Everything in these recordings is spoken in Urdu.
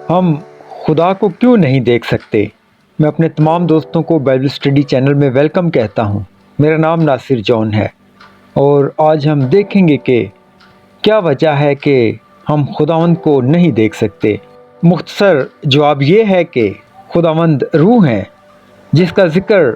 ہم خدا کو کیوں نہیں دیکھ سکتے؟ میں اپنے تمام دوستوں کو بائبل اسٹڈی چینل میں ویلکم کہتا ہوں۔ میرا نام ناصر جون ہے اور آج ہم دیکھیں گے کہ کیا وجہ ہے کہ ہم خداوند کو نہیں دیکھ سکتے۔ مختصر جواب یہ ہے کہ خداوند روح ہے، جس کا ذکر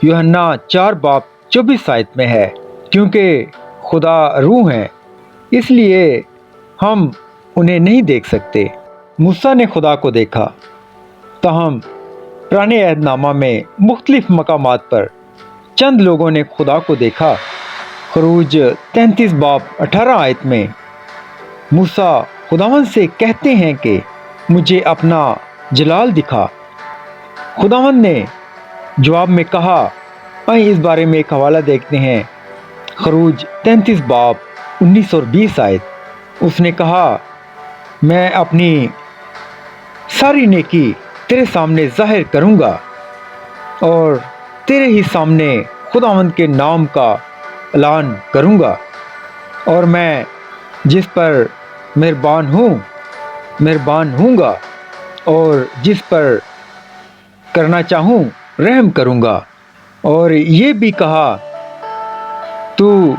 یوحنا 4:24 میں ہے۔ کیونکہ خدا روح ہے اس لیے ہم انہیں نہیں دیکھ سکتے۔ موسیٰ نے خدا کو دیکھا، تاہم پرانے عہد نامہ میں مختلف مقامات پر چند لوگوں نے خدا کو دیکھا۔ خروج 33:18 میں موسیٰ خداوند سے کہتے ہیں کہ مجھے اپنا جلال دکھا۔ خداوند نے جواب میں کہا، اس بارے میں ایک حوالہ دیکھتے ہیں، خروج 33:19-20۔ اس نے کہا، میں اپنی ساری نیکی تیرے سامنے ظاہر کروں گا اور تیرے ہی سامنے خداوند کے نام کا اعلان کروں گا، اور میں جس پر مہربان ہوں گا اور جس پر کرنا چاہوں رحم کروں گا۔ اور یہ بھی کہا، تو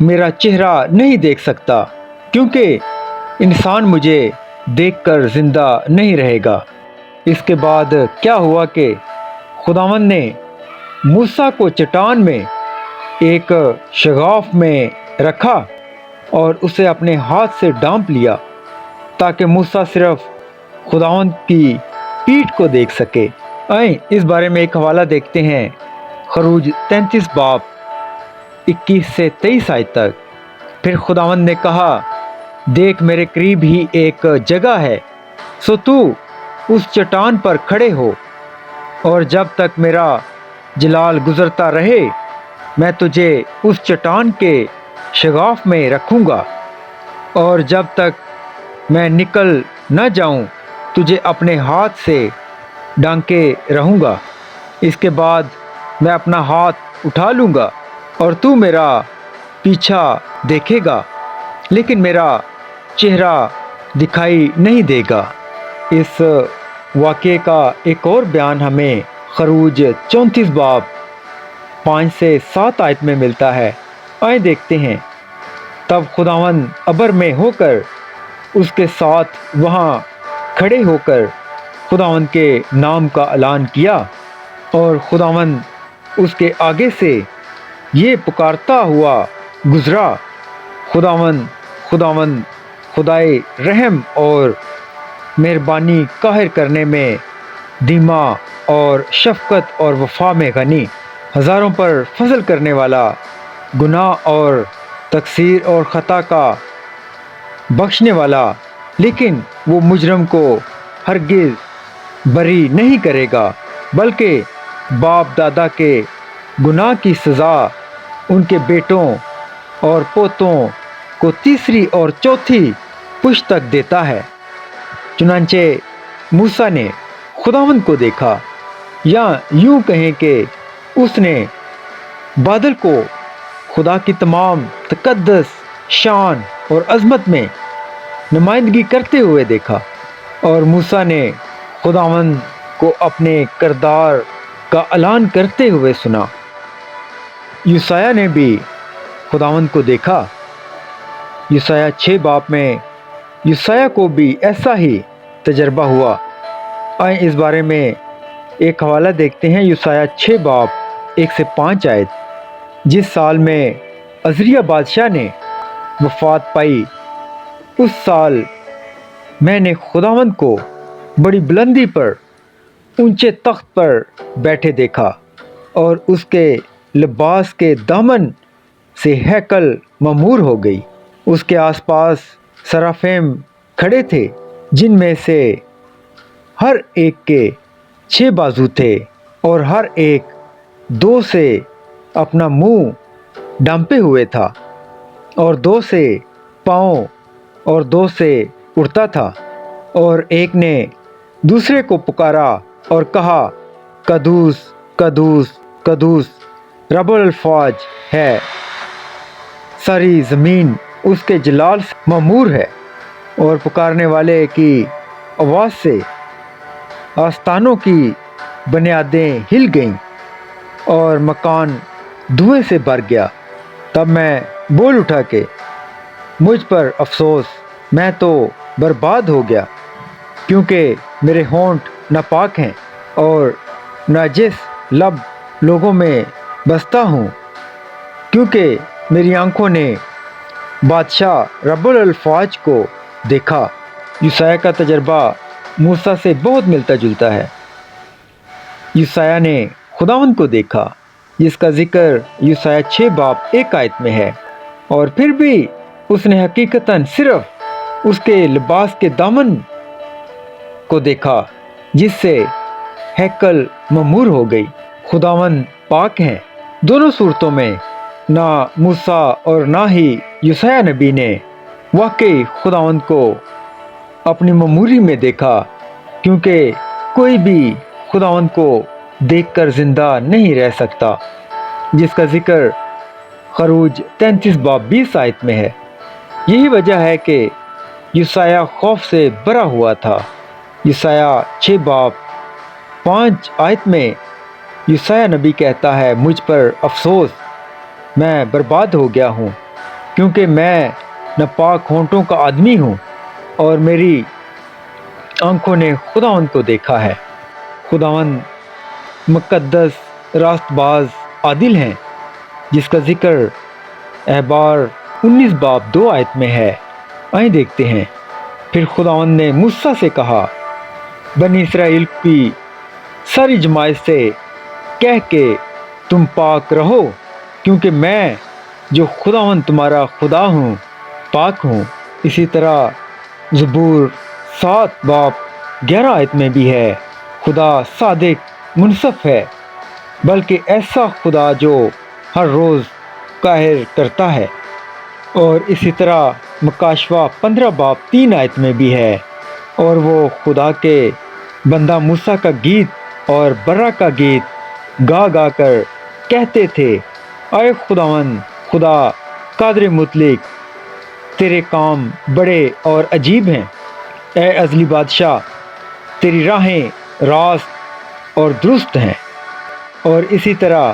میرا چہرہ نہیں دیکھ سکتا کیونکہ انسان مجھے دیکھ کر زندہ نہیں رہے گا۔ اس کے بعد کیا ہوا کہ خداوند نے موسیٰ کو چٹان میں ایک شگاف میں رکھا اور اسے اپنے ہاتھ سے ڈھانپ لیا تاکہ موسیٰ صرف خداوند کی پیٹھ کو دیکھ سکے۔ اس بارے میں ایک حوالہ دیکھتے ہیں، خروج 33:21-23۔ پھر خداوند نے کہا، دیکھ میرے قریب ہی ایک جگہ ہے، سو تو اس چٹان پر کھڑے ہو، اور جب تک میرا جلال گزرتا رہے میں تجھے اس چٹان کے شگاف میں رکھوں گا، اور جب تک میں نکل نہ جاؤں تجھے اپنے ہاتھ سے ڈھانکے رہوں گا۔ اس کے بعد میں اپنا ہاتھ اٹھا لوں گا اور تو میرا پیچھا دیکھے گا، لیکن میرا چہرہ دکھائی نہیں دے گا۔ اس واقعے کا ایک اور بیان ہمیں خروج 34:5-7 میں ملتا ہے۔ دیکھتے ہیں، تب خداوند ابر میں ہو کر اس کے ساتھ وہاں کھڑے ہو کر خداوند کے نام کا اعلان کیا، اور خداوند اس کے آگے سے یہ پکارتا ہوا گزرا، خداوند خداوند، خدائے رحم اور مہربانی قاہر کرنے میں دھیما اور شفقت اور وفا میں غنی، ہزاروں پر فضل کرنے والا، گناہ اور تقصیر اور خطا کا بخشنے والا، لیکن وہ مجرم کو ہرگز بری نہیں کرے گا، بلکہ باپ دادا کے گناہ کی سزا ان کے بیٹوں اور پوتوں کو تیسری اور چوتھی پشت تک دیتا ہے۔ چنانچہ موسیٰ نے خداوند کو دیکھا، یا یوں کہیں کہ اس نے بادل کو خدا کی تمام تقدس، شان اور عظمت میں نمائندگی کرتے ہوئے دیکھا، اور موسیٰ نے خداوند کو اپنے کردار کا اعلان کرتے ہوئے سنا۔ یسایہ نے بھی خداوند کو دیکھا۔ یسایہ 6 میں یسایہ کو بھی ایسا ہی تجربہ ہوا۔ اس بارے میں ایک حوالہ دیکھتے ہیں، یسایہ 6:1-5۔ جس سال میں عزریہ بادشاہ نے وفات پائی، اس سال میں نے خداوند کو بڑی بلندی پر اونچے تخت پر بیٹھے دیکھا، اور اس کے لباس کے دامن سے ہیکل معمور ہو گئی۔ اس کے آس پاس سرافیم کھڑے تھے، جن میں سے ہر ایک کے 6 بازو تھے، اور ہر ایک 2 سے اپنا منہ ڈھانپے ہوئے تھا، اور 2 سے پاؤں اور 2 سے اڑتا تھا، اور ایک نے دوسرے کو پکارا اور کہا، قدوس قدوس قدوس رب الافواج ہے، ساری زمین اس کے جلال سے معمور ہے۔ اور پکارنے والے کی آواز سے آستانوں کی بنیادیں ہل گئیں اور مکان دھوئیں سے بھر گیا۔ تب میں بول اٹھا کہ مجھ پر افسوس، میں تو برباد ہو گیا، کیونکہ میرے ہونٹ ناپاک ہیں اور ناجس لب لوگوں میں بستا ہوں، کیونکہ میری آنکھوں نے بادشاہ رب الافواج کو دیکھا۔ یوسیہ کا تجربہ موسیٰ سے بہت ملتا جلتا ہے۔ یوسیہ نے خداوند کو دیکھا، جس کا ذکر یوسیہ 6 باب 1 آیت میں ہے، اور پھر بھی اس نے حقیقتاً صرف اس کے لباس کے دامن کو دیکھا، جس سے ہیکل معمور ہو گئی۔ خداوند پاک ہیں۔ دونوں صورتوں میں نہ موسیٰ اور نہ ہی یوسیہ نبی نے واقعی خداوند کو اپنی معموری میں دیکھا، کیونکہ کوئی بھی خداوند کو دیکھ کر زندہ نہیں رہ سکتا، جس کا ذکر خروج 33 باب 20 آیت میں ہے۔ یہی وجہ ہے کہ یوسیہ خوف سے بھرا ہوا تھا۔ یوسیہ 6 باب 5 آیت میں یوسیہ نبی کہتا ہے، مجھ پر افسوس، میں برباد ہو گیا ہوں، کیونکہ میں ناپاک ہونٹوں کا آدمی ہوں اور میری آنکھوں نے خداوند کو دیکھا ہے۔ خداوند مقدس، راست باز، عادل ہیں، جس کا ذکر احبار 19 باب 2 آیت میں ہے۔ آئیں دیکھتے ہیں۔ پھر خداوند نے موسیٰ سے کہا، بنی اسرائیل کی ساری جماعت سے کہہ کہ تم پاک رہو، کیونکہ میں جو خداوند تمہارا خدا ہوں پاک ہوں۔ اسی طرح زبور 7 باب 11 آیت میں بھی ہے، خدا صادق منصف ہے، بلکہ ایسا خدا جو ہر روز قاہر کرتا ہے۔ اور اسی طرح مکاشوہ 15 باب 3 آیت میں بھی ہے، اور وہ خدا کے بندہ موسیٰ کا گیت اور برا کا گیت گا گا کر کہتے تھے، اے خداوند خدا قادر مطلق، تیرے کام بڑے اور عجیب ہیں۔ اے ازلی بادشاہ، تیری راہیں راست اور درست ہیں۔ اور اسی طرح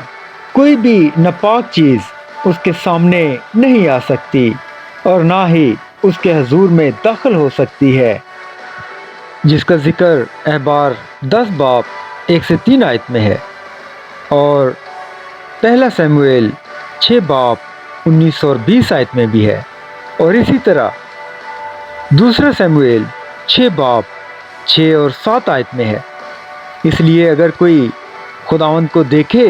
کوئی بھی ناپاک چیز اس کے سامنے نہیں آ سکتی اور نہ ہی اس کے حضور میں داخل ہو سکتی ہے، جس کا ذکر احبار 10 باب 1 سے 3 آیت میں ہے، اور پہلا سموئیل 6 باب 19 اور 20 آیت میں بھی ہے، اور اسی طرح دوسرا سموئیل 6 باب 6 اور 7 آیت میں ہے۔ اس لیے اگر کوئی خداوند کو دیکھے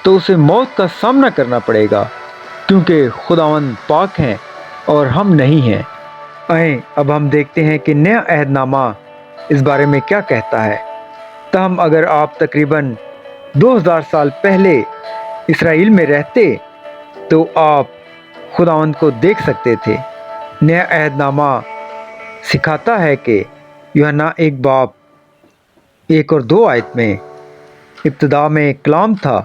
تو اسے موت کا سامنا کرنا پڑے گا، کیونکہ خداوند پاک ہیں اور ہم نہیں ہیں۔ آئیں اب ہم دیکھتے ہیں کہ نیا عہد نامہ اس بارے میں کیا کہتا ہے۔ تاہم اگر آپ تقریباً 2000 سال پہلے اسرائیل میں رہتے تو آپ خداوند کو دیکھ سکتے تھے۔ نیا عہد نامہ سکھاتا ہے کہ یوحنا 1 باب 1 اور 2 آیت میں، ابتدا میں کلام تھا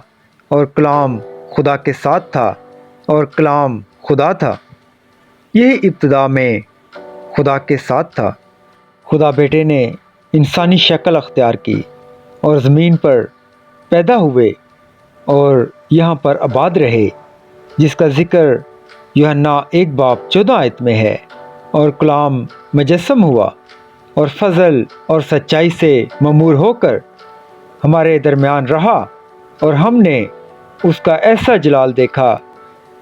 اور کلام خدا کے ساتھ تھا اور کلام خدا تھا۔ یہ ابتدا میں خدا کے ساتھ تھا۔ خدا بیٹے نے انسانی شکل اختیار کی اور زمین پر پیدا ہوئے اور یہاں پر آباد رہے، جس کا ذکر یوحنا 1 باب 14 آیت میں ہے، اور کلام مجسم ہوا اور فضل اور سچائی سے معمور ہو کر ہمارے درمیان رہا، اور ہم نے اس کا ایسا جلال دیکھا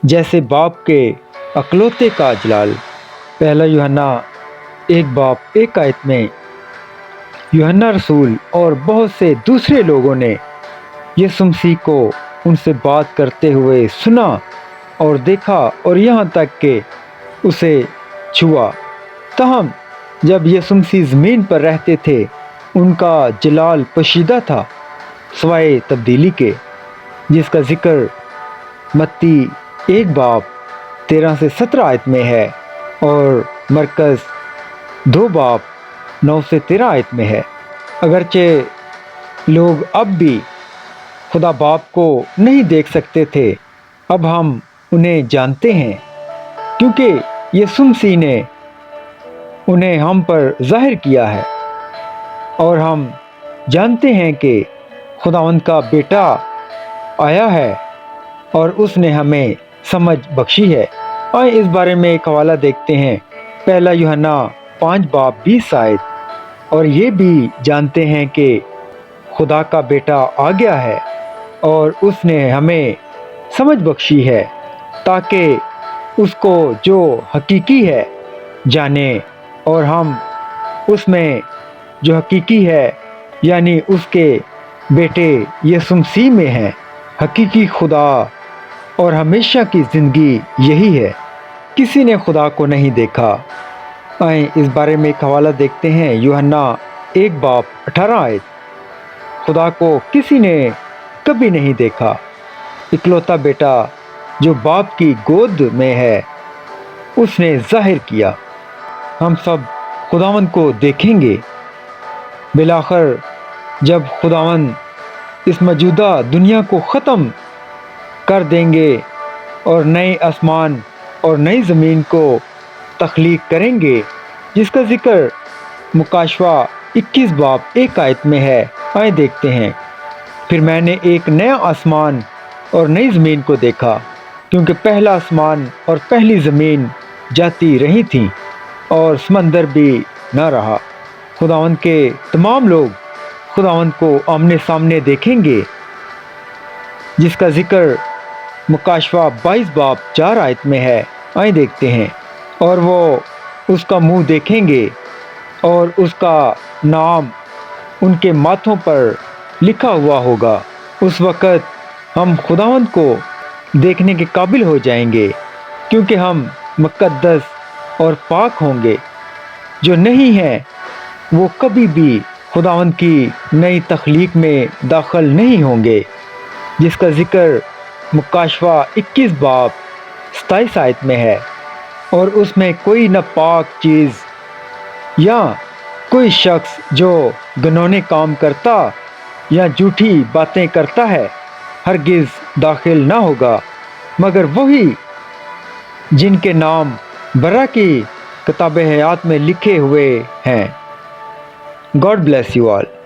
جیسے باپ کے اکلوتے کا جلال۔ پہلا یوحنا 1 باب 1 آیت میں یوحنا رسول اور بہت سے دوسرے لوگوں نے یسوع مسیح کو ان سے بات کرتے ہوئے سنا اور دیکھا، اور یہاں تک کہ اسے چھوا۔ تاہم جب یسوع مسیح زمین پر رہتے تھے، ان کا جلال پوشیدہ تھا سوائے تبدیلی کے، جس کا ذکر متی 1 باب 13 سے 17 آیت میں ہے، اور مرکز 2 باب 9 سے 13 آیت میں ہے۔ اگرچہ لوگ اب بھی خدا باپ کو نہیں دیکھ سکتے تھے، اب ہم انہیں جانتے ہیں، کیونکہ یسوع مسیح نے انہیں ہم پر ظاہر کیا ہے۔ اور ہم جانتے ہیں کہ خداوند کا بیٹا آیا ہے اور اس نے ہمیں سمجھ بخشی ہے۔ آئیں اس بارے میں ایک حوالہ دیکھتے ہیں، پہلا یوحنا 5:20 اور یہ بھی جانتے ہیں کہ خدا کا بیٹا آ گیا ہے اور اس نے ہمیں سمجھ بخشی ہے تاکہ اس کو جو حقیقی ہے جانے، اور ہم اس میں جو حقیقی ہے یعنی اس کے بیٹے یسوع مسیح میں ہیں۔ حقیقی خدا اور ہمیشہ کی زندگی یہی ہے۔ کسی نے خدا کو نہیں دیکھا۔ آئیں اس بارے میں ایک حوالہ دیکھتے ہیں، یوحنا 1:18 خدا کو کسی نے کبھی نہیں دیکھا، اکلوتا بیٹا جو باپ کی گود میں ہے اس نے ظاہر کیا۔ ہم سب خداوند کو دیکھیں گے بالآخر جب خداوند اس موجودہ دنیا کو ختم کر دیں گے اور نئے آسمان اور نئی زمین کو تخلیق کریں گے، جس کا ذکر مکاشفہ 21:1 میں ہے۔ آئیں دیکھتے ہیں، پھر میں نے ایک نیا آسمان اور نئی زمین کو دیکھا، کیونکہ پہلا آسمان اور پہلی زمین جاتی رہی تھیں اور سمندر بھی نہ رہا۔ خداوند کے تمام لوگ خداوند کو آمنے سامنے دیکھیں گے، جس کا ذکر مکاشفہ 22:4 میں ہے۔ آئیں دیکھتے ہیں، اور وہ اس کا منہ دیکھیں گے اور اس کا نام ان کے ماتھوں پر لکھا ہوا ہوگا۔ اس وقت ہم خداوند کو دیکھنے کے قابل ہو جائیں گے، کیونکہ ہم مقدس اور پاک ہوں گے۔ جو نہیں ہیں وہ کبھی بھی خداوند کی نئی تخلیق میں داخل نہیں ہوں گے، جس کا ذکر مکاشفہ 21:27 میں ہے۔ اور اس میں کوئی ناپاک چیز یا کوئی شخص جو گھنونے کام کرتا یا جھوٹی باتیں کرتا ہے ہرگز داخل نہ ہوگا، مگر وہی جن کے نام برا کی کتاب حیات میں لکھے ہوئے ہیں۔ God bless you all.